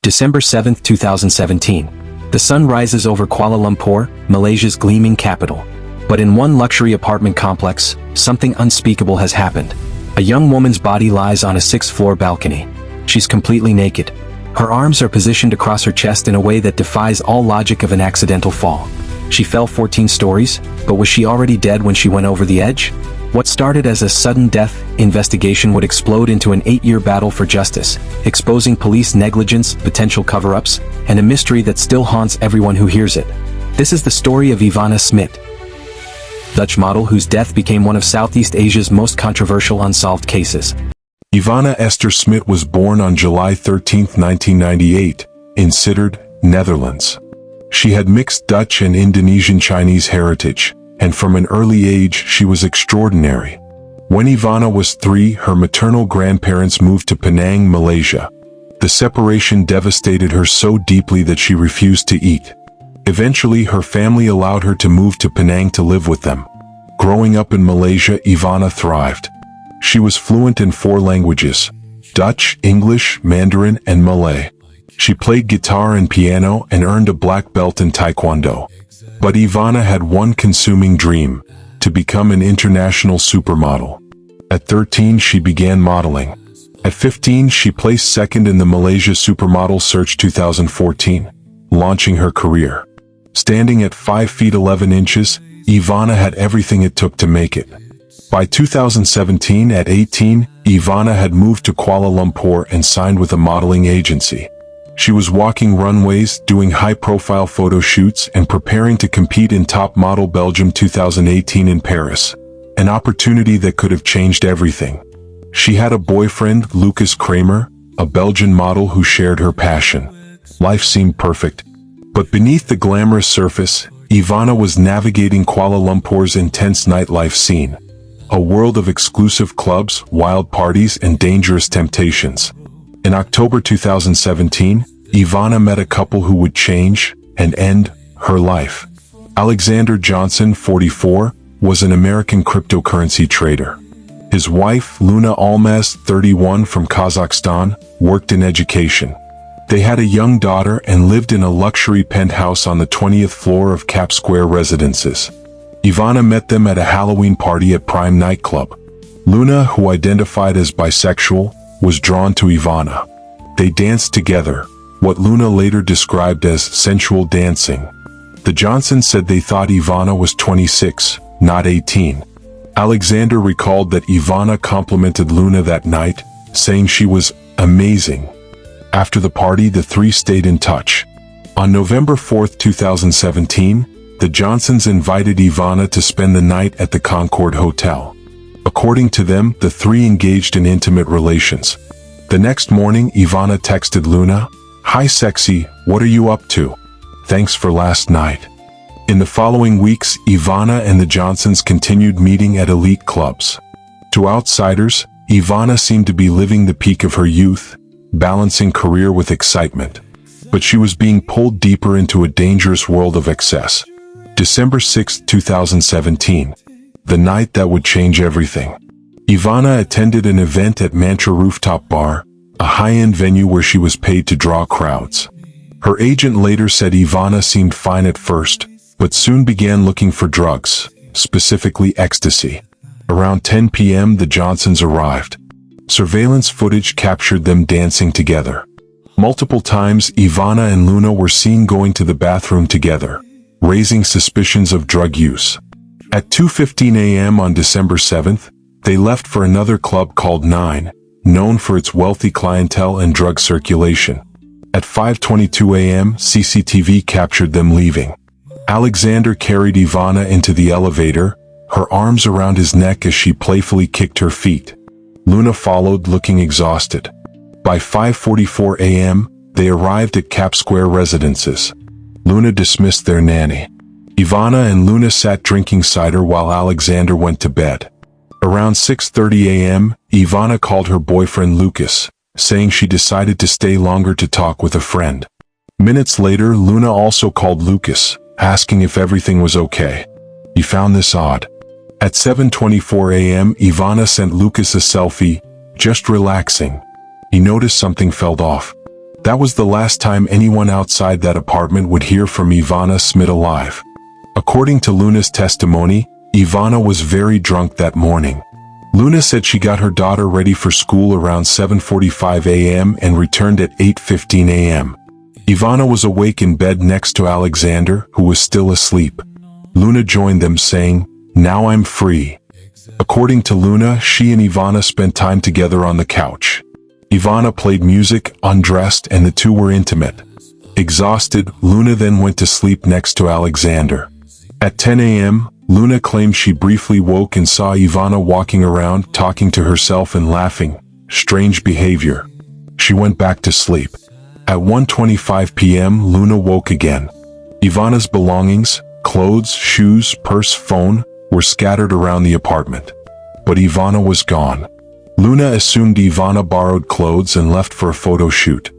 December 7, 2017. The sun rises over Kuala Lumpur, Malaysia's gleaming capital. But in one luxury apartment complex, something unspeakable has happened. A young woman's body lies on a 6th-floor balcony. She's completely naked. Her arms are positioned across her chest in a way that defies all logic of an accidental fall. She fell 14 stories, but was she already dead when she went over the edge? What started as a sudden death investigation would explode into an 8-year battle for justice, exposing police negligence, potential cover-ups, and a mystery that still haunts everyone who hears it. This is the story of Ivana Smit, Dutch model whose death became one of Southeast Asia's most controversial unsolved cases. Ivana Esther Smit was born on July 13, 1998, in Sittard, Netherlands. She had mixed Dutch and Indonesian Chinese heritage, and from an early age she was extraordinary. When Ivana was 3, her maternal grandparents moved to Penang, Malaysia. The separation devastated her so deeply that she refused to eat. Eventually, her family allowed her to move to Penang to live with them. Growing up in Malaysia, Ivana thrived. She was fluent in 4 languages: Dutch, English, Mandarin, and Malay. She played guitar and piano and earned a black belt in Taekwondo. But Ivana had one consuming dream: to become an international supermodel. At 13, she began modeling. At 15, she placed second in the Malaysia Supermodel Search 2014, launching her career. Standing at 5 feet 11 inches, Ivana had everything it took to make it. By 2017, at 18, Ivana had moved to Kuala Lumpur and signed with a modeling agency. She was walking runways, doing high-profile photo shoots, and preparing to compete in Top Model Belgium 2018 in Paris, an opportunity that could have changed everything. She had a boyfriend, Lucas Kramer, a Belgian model who shared her passion. Life seemed perfect. But beneath the glamorous surface, Ivana was navigating Kuala Lumpur's intense nightlife scene. A world of exclusive clubs, wild parties, and dangerous temptations. In October 2017, Ivana met a couple who would change and end her life. Alexander Johnson, 44, was an American cryptocurrency trader. His wife, Luna Almaz, 31, from Kazakhstan, worked in education. They had a young daughter and lived in a luxury penthouse on the 20th floor of Cap Square Residences. Ivana met them at a Halloween party at Prime nightclub. Luna, who identified as bisexual, was drawn to Ivana. They danced together, what Luna later described as sensual dancing. The Johnsons said they thought Ivana was 26, not 18. Alexander recalled that Ivana complimented Luna that night, saying she was amazing. After the party, the three stayed in touch. On November 4, 2017, the Johnsons invited Ivana to spend the night at the Concord Hotel. According to them, the three engaged in intimate relations. The next morning, Ivana texted Luna, "Hi sexy, what are you up to? Thanks for last night." In the following weeks, Ivana and the Johnsons continued meeting at elite clubs. To outsiders, Ivana seemed to be living the peak of her youth, balancing career with excitement. But she was being pulled deeper into a dangerous world of excess. December 6, 2017. The night that would change everything. Ivana attended an event at Mantra Rooftop Bar, a high-end venue where she was paid to draw crowds. Her agent later said Ivana seemed fine at first, but soon began looking for drugs, specifically ecstasy. Around 10 p.m. the Johnsons arrived. Surveillance footage captured them dancing together. Multiple times Ivana and Luna were seen going to the bathroom together, raising suspicions of drug use. At 2:15 a.m. on December 7th, they left for another club called Nine, known for its wealthy clientele and drug circulation. At 5:22 a.m., CCTV captured them leaving. Alexander carried Ivana into the elevator, her arms around his neck as she playfully kicked her feet. Luna followed, looking exhausted. By 5:44 a.m., they arrived at Cap Square Residences. Luna dismissed their nanny. Ivana and Luna sat drinking cider while Alexander went to bed. Around 6:30 a.m., Ivana called her boyfriend Lucas, saying she decided to stay longer to talk with a friend. Minutes later, Luna also called Lucas, asking if everything was okay. He found this odd. At 7:24 a.m., Ivana sent Lucas a selfie, just relaxing. He noticed something felt off. That was the last time anyone outside that apartment would hear from Ivana Smit alive. According to Luna's testimony, Ivana was very drunk that morning. Luna said she got her daughter ready for school around 7:45 a.m. and returned at 8:15 a.m. Ivana was awake in bed next to Alexander, who was still asleep. Luna joined them saying, "Now I'm free." According to Luna, she and Ivana spent time together on the couch. Ivana played music, undressed, and the two were intimate. Exhausted, Luna then went to sleep next to Alexander. At 10 a.m., Luna claimed she briefly woke and saw Ivana walking around, talking to herself and laughing. Strange behavior. She went back to sleep. At 1:25 p.m., Luna woke again. Ivana's belongings, clothes, shoes, purse, phone, were scattered around the apartment. But Ivana was gone. Luna assumed Ivana borrowed clothes and left for a photo shoot.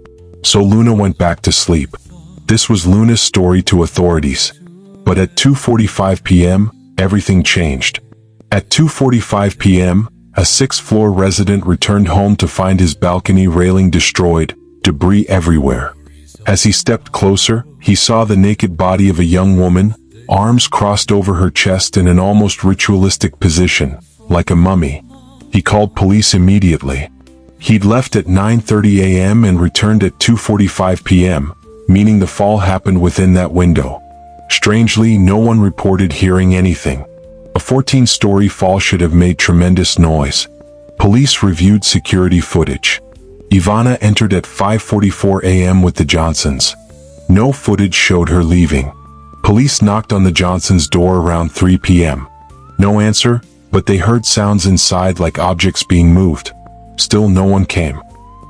So Luna went back to sleep. This was Luna's story to authorities. But at 2:45 p.m., everything changed. At 2:45 p.m., a sixth-floor resident returned home to find his balcony railing destroyed, debris everywhere. As he stepped closer, he saw the naked body of a young woman, arms crossed over her chest in an almost ritualistic position, like a mummy. He called police immediately. He'd left at 9:30 a.m. and returned at 2:45 p.m., meaning the fall happened within that window. Strangely, no one reported hearing anything. A 14-story fall should have made tremendous noise. Police reviewed security footage. Ivana entered at 5:44 a.m. with the Johnsons. No footage showed her leaving. Police knocked on the Johnsons' door around 3 p.m. No answer, but they heard sounds inside like objects being moved. Still no one came.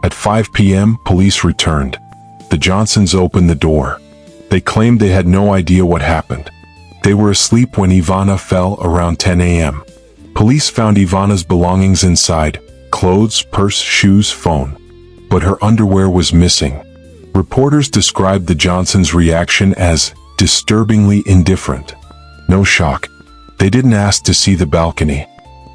At 5 p.m., police returned. The Johnsons opened the door. They claimed they had no idea what happened. They were asleep when Ivana fell around 10 a.m. Police found Ivana's belongings inside, clothes, purse, shoes, phone. But her underwear was missing. Reporters described the Johnsons' reaction as disturbingly indifferent. No shock. They didn't ask to see the balcony.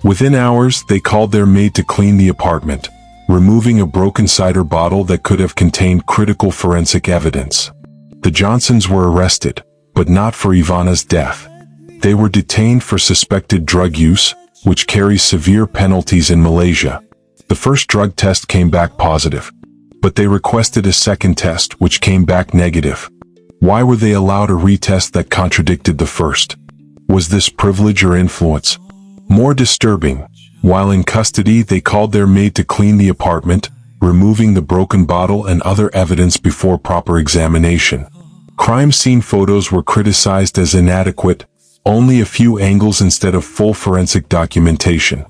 Within hours, they called their maid to clean the apartment, removing a broken cider bottle that could have contained critical forensic evidence. The Johnsons were arrested, but not for Ivana's death. They were detained for suspected drug use, which carries severe penalties in Malaysia. The first drug test came back positive, but they requested a second test, which came back negative. Why were they allowed a retest that contradicted the first? Was this privilege or influence? More disturbing, while in custody they called their maid to clean the apartment, removing the broken bottle and other evidence before proper examination. Crime scene photos were criticized as inadequate, only a few angles instead of full forensic documentation.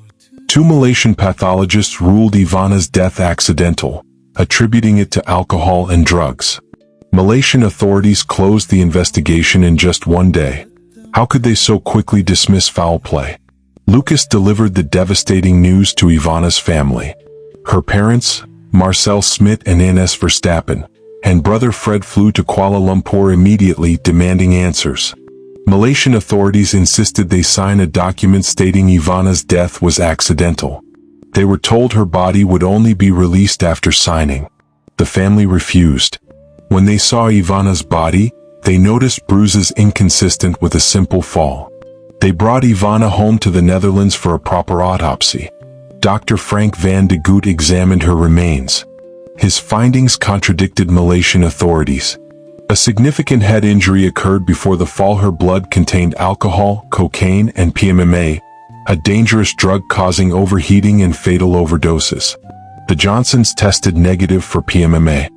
Two Malaysian pathologists ruled Ivana's death accidental, attributing it to alcohol and drugs. Malaysian authorities closed the investigation in just one day. How could they so quickly dismiss foul play? Lucas delivered the devastating news to Ivana's family. Her parents, Marcel Smit and Ines Verstappen, and brother Fred flew to Kuala Lumpur immediately, demanding answers. Malaysian authorities insisted they sign a document stating Ivana's death was accidental. They were told her body would only be released after signing. The family refused. When they saw Ivana's body, they noticed bruises inconsistent with a simple fall. They brought Ivana home to the Netherlands for a proper autopsy. Dr. Frank van de Goot examined her remains. His findings contradicted Malaysian authorities. A significant head injury occurred before the fall. Her blood contained alcohol, cocaine, and PMMA, a dangerous drug causing overheating and fatal overdoses. The Johnsons tested negative for PMMA.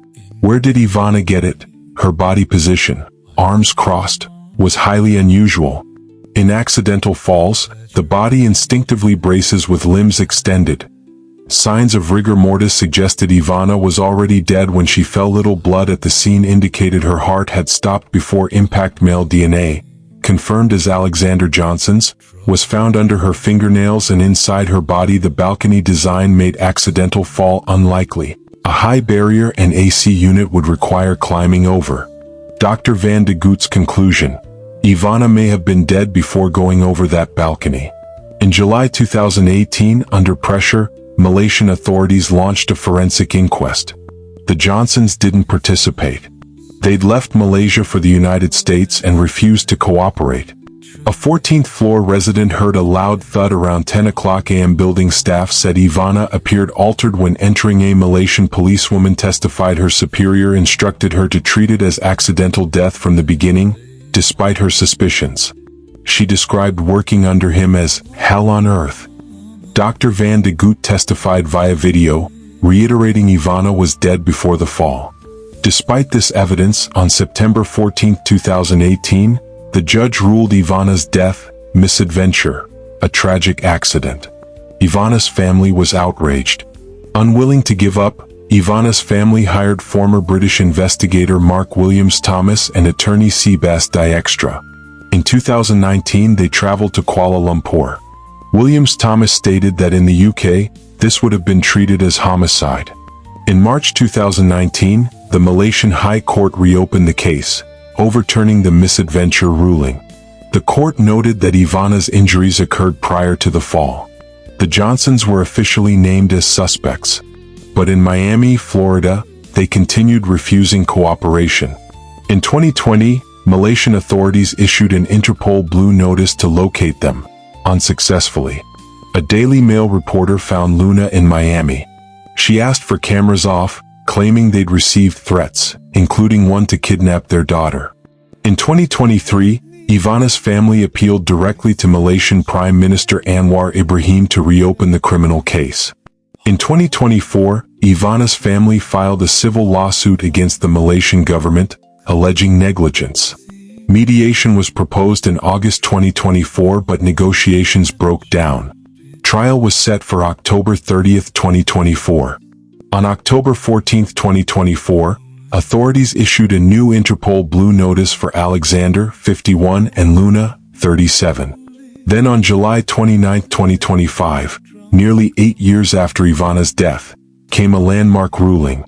Where did Ivana get it? Her body position, arms crossed, was highly unusual. In accidental falls, the body instinctively braces with limbs extended. Signs of rigor mortis suggested Ivana was already dead when she fell. Little blood at the scene indicated her heart had stopped before impact. Male DNA, confirmed as Alexander Johnson's, was found under her fingernails and inside her body. The balcony design made accidental fall unlikely. A high barrier and AC unit would require climbing over. Dr. Van de Goot's conclusion: Ivana may have been dead before going over that balcony. In July 2018, under pressure, Malaysian authorities launched a forensic inquest. The Johnsons didn't participate. They'd left Malaysia for the United States and refused to cooperate. A 14th floor resident heard a loud thud around 10 o'clock a.m. Building staff said Ivana appeared altered when entering. A Malaysian policewoman testified her superior instructed her to treat it as accidental death from the beginning, despite her suspicions. She described working under him as hell on earth. Dr. Van de Goot testified via video, reiterating Ivana was dead before the fall. Despite this evidence, on September 14, 2018, the judge ruled Ivana's death misadventure, a tragic accident. Ivana's family was outraged. Unwilling to give up, Ivana's family hired former British investigator Mark Williams Thomas and attorney Seabass Dijkstra. In 2019, they traveled to Kuala Lumpur. Williams Thomas stated that in the UK, this would have been treated as homicide. In March 2019, the Malaysian High Court reopened the case, overturning the misadventure ruling. The court noted that Ivana's injuries occurred prior to the fall. The Johnsons were officially named as suspects. But in Miami, Florida, they continued refusing cooperation. In 2020, Malaysian authorities issued an Interpol Blue Notice to locate them, unsuccessfully. A Daily Mail reporter found Luna in Miami. She asked for cameras off, claiming they'd received threats, including one to kidnap their daughter. In 2023, Ivana's family appealed directly to Malaysian Prime Minister Anwar Ibrahim to reopen the criminal case. In 2024, Ivana's family filed a civil lawsuit against the Malaysian government, alleging negligence. Mediation was proposed in August 2024, but negotiations broke down. Trial was set for October 30, 2024. On October 14, 2024, authorities issued a new Interpol Blue Notice for Alexander, 51, and Luna, 37. Then on July 29, 2025, nearly 8 years after Ivana's death, came a landmark ruling.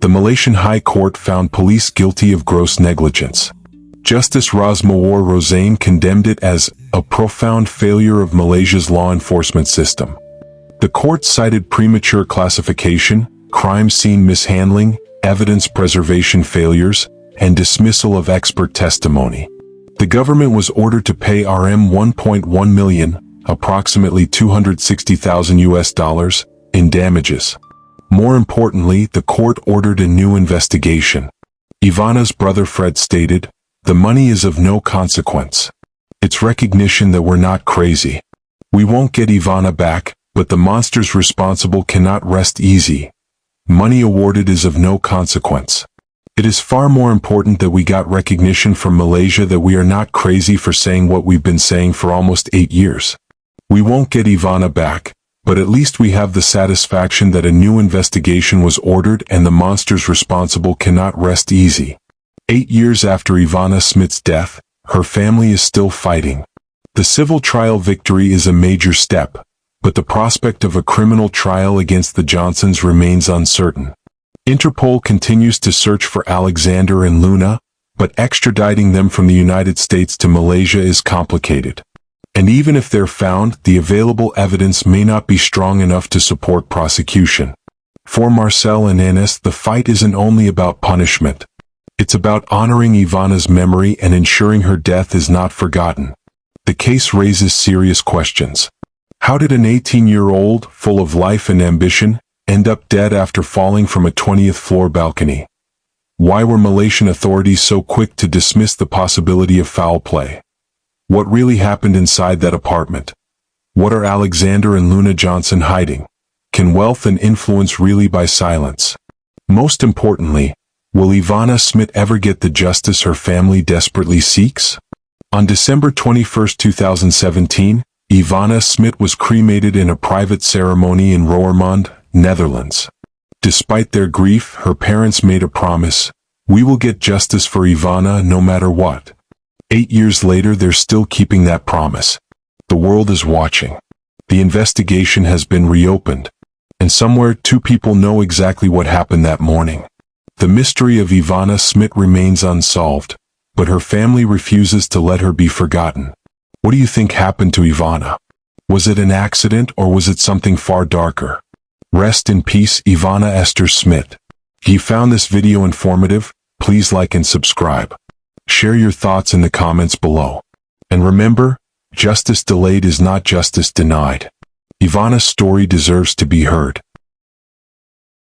The Malaysian High Court found police guilty of gross negligence. Justice Rosmawar Rozaine condemned it as a profound failure of Malaysia's law enforcement system. The court cited premature classification, crime scene mishandling, evidence preservation failures, and dismissal of expert testimony. The government was ordered to pay RM 1.1 million, approximately $260,000 in damages. More importantly, the court ordered a new investigation. Ivana's brother Fred stated, "The money is of no consequence. It's recognition that we're not crazy. We won't get Ivana back, but the monsters responsible cannot rest easy. Money awarded is of no consequence. It is far more important that we got recognition from Malaysia that we are not crazy for saying what we've been saying for almost 8 years. We won't get Ivana back, but at least we have the satisfaction that a new investigation was ordered and the monsters responsible cannot rest easy." 8 years after Ivana Smit's death, her family is still fighting. The civil trial victory is a major step, but the prospect of a criminal trial against the Johnsons remains uncertain. Interpol continues to search for Alexander and Luna, but extraditing them from the United States to Malaysia is complicated. And even if they're found, the available evidence may not be strong enough to support prosecution. For Marcel and Enes, the fight isn't only about punishment. It's about honoring Ivana's memory and ensuring her death is not forgotten. The case raises serious questions. How did an 18-year-old, full of life and ambition, end up dead after falling from a 20th floor balcony? Why were Malaysian authorities so quick to dismiss the possibility of foul play? What really happened inside that apartment? What are Alexander and Luna Johnson hiding? Can wealth and influence really buy silence? Most importantly, will Ivana Smit ever get the justice her family desperately seeks? On December 21, 2017, Ivana Smit was cremated in a private ceremony in Roermond, Netherlands. Despite their grief, her parents made a promise: "We will get justice for Ivana no matter what." 8 years later, they're still keeping that promise. The world is watching. The investigation has been reopened. And somewhere, 2 people know exactly what happened that morning. The mystery of Ivana Smit remains unsolved, but her family refuses to let her be forgotten. What do you think happened to Ivana? Was it an accident or was it something far darker? Rest in peace, Ivana Esther Smit. If you found this video informative, please like and subscribe. Share your thoughts in the comments below. And remember, justice delayed is not justice denied. Ivana's story deserves to be heard.